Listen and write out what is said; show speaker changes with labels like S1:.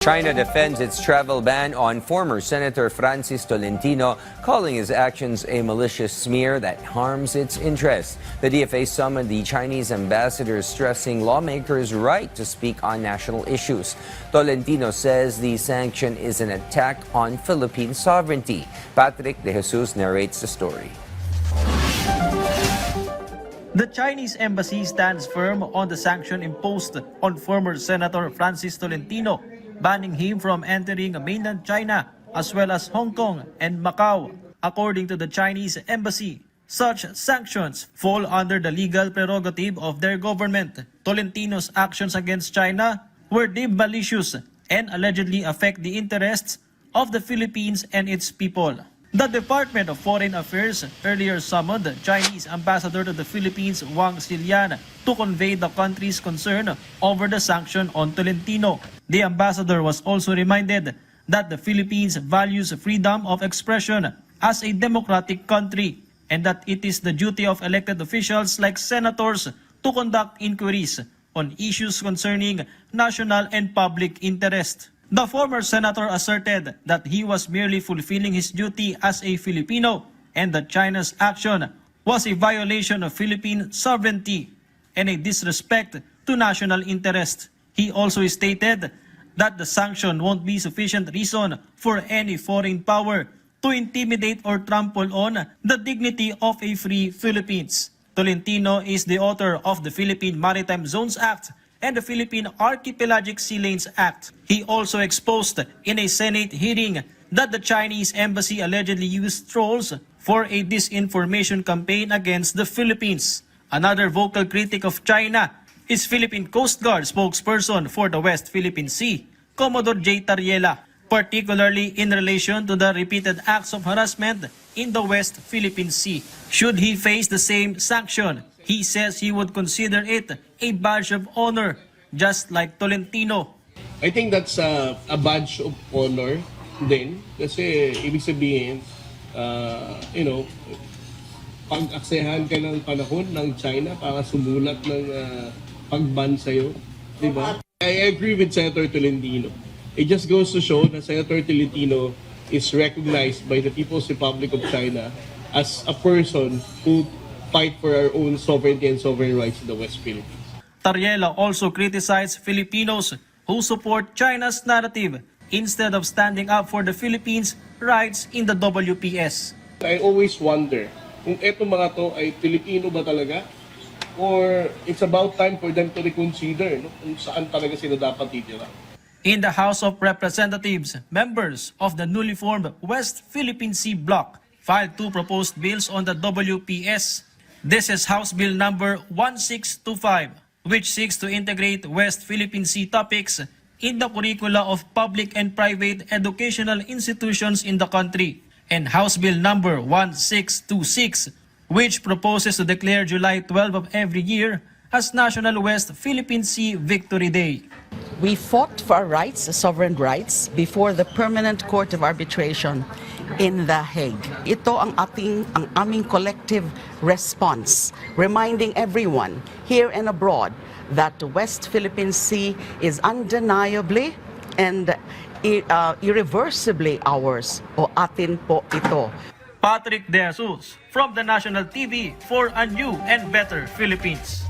S1: China defends its travel ban on former Senator Francis Tolentino, calling his actions a malicious smear that harms its interests. The DFA summoned the Chinese ambassador, stressing lawmakers' right to speak on national issues. Tolentino says the sanction is an attack on Philippine sovereignty. Patrick De Jesus narrates the story.
S2: The Chinese embassy stands firm on the sanction imposed on former Senator Francis Tolentino, banning him from entering mainland China as well as Hong Kong and Macau. According to the Chinese embassy, such sanctions fall under the legal prerogative of their government. Tolentino's actions against China were deemed malicious and allegedly affect the interests of the Philippines and its people. The Department of Foreign Affairs earlier summoned Chinese Ambassador to the Philippines Wang Xilian to convey the country's concern over the sanction on Tolentino. The ambassador was also reminded that the Philippines values freedom of expression as a democratic country and that it is the duty of elected officials like senators to conduct inquiries on issues concerning national and public interest. The former senator asserted that he was merely fulfilling his duty as a Filipino and that China's action was a violation of Philippine sovereignty and a disrespect to national interest. He also stated that the sanction won't be sufficient reason for any foreign power to intimidate or trample on the dignity of a free Philippines. Tolentino is the author of the Philippine Maritime Zones Act and the Philippine Archipelagic Sea Lanes Act. He also exposed in a Senate hearing that the Chinese embassy allegedly used trolls for a disinformation campaign against the Philippines. Another vocal critic of China is Philippine Coast Guard spokesperson for the West Philippine Sea, Commodore J. Tariela, particularly in relation to the repeated acts of harassment in the West Philippine Sea. Should he face the same sanction, he says he would consider it a badge of honor, just like Tolentino.
S3: I think that's a badge of honor din. Kasi ibig sabihin, pag-aksehan ka ng panahon ng China para sumulat ng pag-ban sa'yo. Diba? I agree with Senator Tolentino. It just goes to show that Senator Tolentino is recognized by the People's Republic of China as a person who fight for our own sovereignty and sovereign rights in the West Philippines.
S2: Tariela also criticized Filipinos who support China's narrative instead of standing up for the Philippines' rights in the WPS.
S3: I always wonder kung eto mga to ay Pilipino ba talaga or it's about time for them to reconsider kung saan talaga sila dapat titira.
S2: In the House of Representatives, members of the newly formed West Philippine Sea Bloc filed two proposed bills on the WPS. This is House Bill number 1625, which seeks to integrate West Philippine Sea topics in the curricula of public and private educational institutions in the country, and House Bill number 1626, which proposes to declare July 12 of every year as National West Philippine Sea Victory Day.
S4: We fought for our rights, sovereign rights, before the Permanent Court of Arbitration in The Hague. Ito ang aming collective response, reminding everyone here and abroad that the West Philippine Sea is undeniably and irreversibly ours, o atin po ito.
S2: Patrick De Jesus from the National TV for a new and better Philippines.